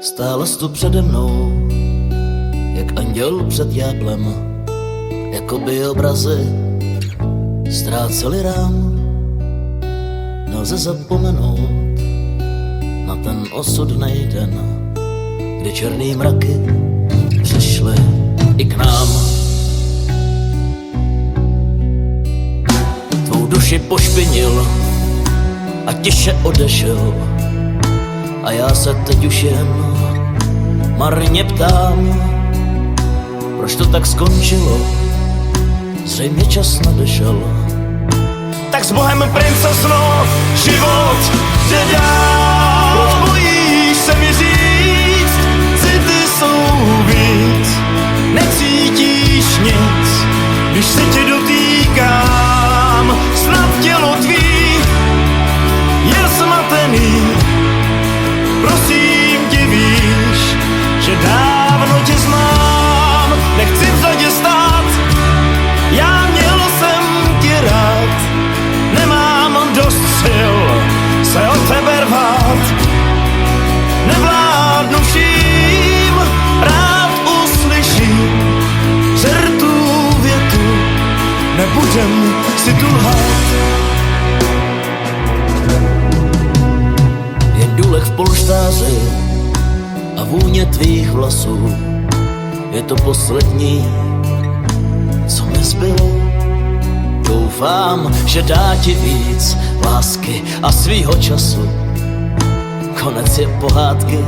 Stála jsi tu přede mnou, jak anděl před ďáblem, jakoby obrazy ztráceli rám. Nelze zapomenout na ten osudnej den, kdy černý mraky přišly i k nám. Tvou duši pošpinil a tiše odešel, a já se teď už jen marně ptám, proč to tak skončilo, zřejmě čas nadešel. Tak s Bohem, princezno, život jde dál. Proč bojíš se mi říct, city jsou víc, necítíš nic, když se tě dotýkám. Snad tělo tvý je zmatený, prosím tě, víš, že dávno tě znám. Nechci vzadě stát, já měl jsem tě rád, nemám dost sil se od tebe rvát. Nevládnu vším, rád uslyším žertu větu, nebudem si tu lhát. Jen důlek v polštáři a vůně tvých vlasů je to poslední, co mi zbylo. Doufám, že dá ti víc lásky a svýho času. Konec je pohádky,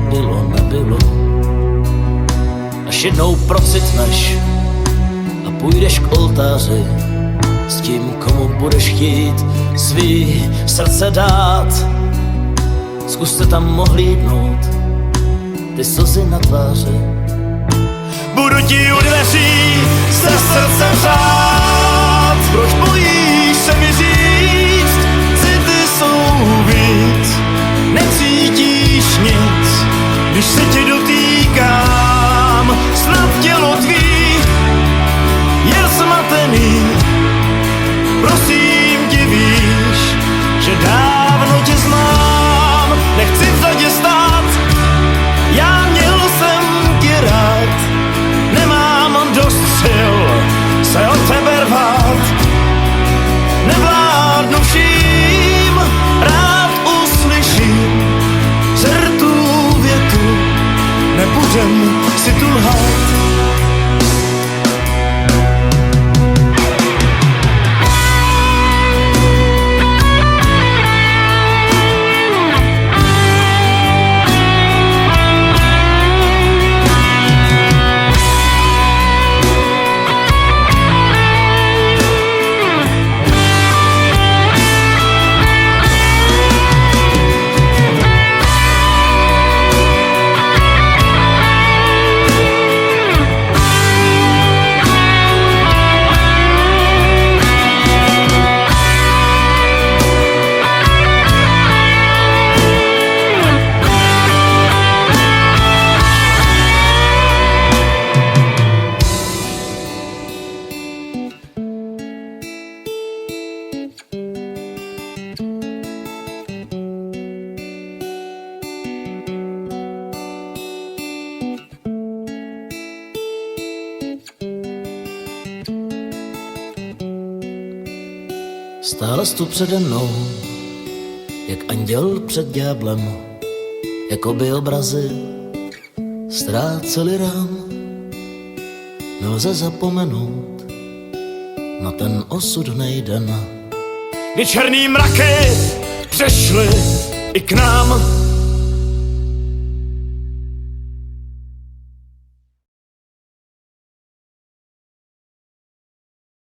bylo nebylo. Až jednou procitneš a půjdeš k oltáři s tím, komu budeš chtít svý srdce dát. Zkuste tam ohlídnout ty slzy na tváři. Budu ti u dveří se srdcem řád. Proč bojíš se mi říct, city jsou víc, necítíš nic, když se tě dotýkám. Snad tělo tvý je zmatený, prosím tě, víš, že dávno tě znám. Nechci vzadě stát, já měl jsem tě rád, nemám dost sil se od tebe rvát. Nevládnu vším, rád uslyším žertu větu, nebudem si tu lhát. Stála jsi tu přede mnou, jak anděl před ďáblem, jakoby obrazy ztráceli rám. Nelze zapomenout na ten osudnej den, Kdy černý mraky přešly i k nám.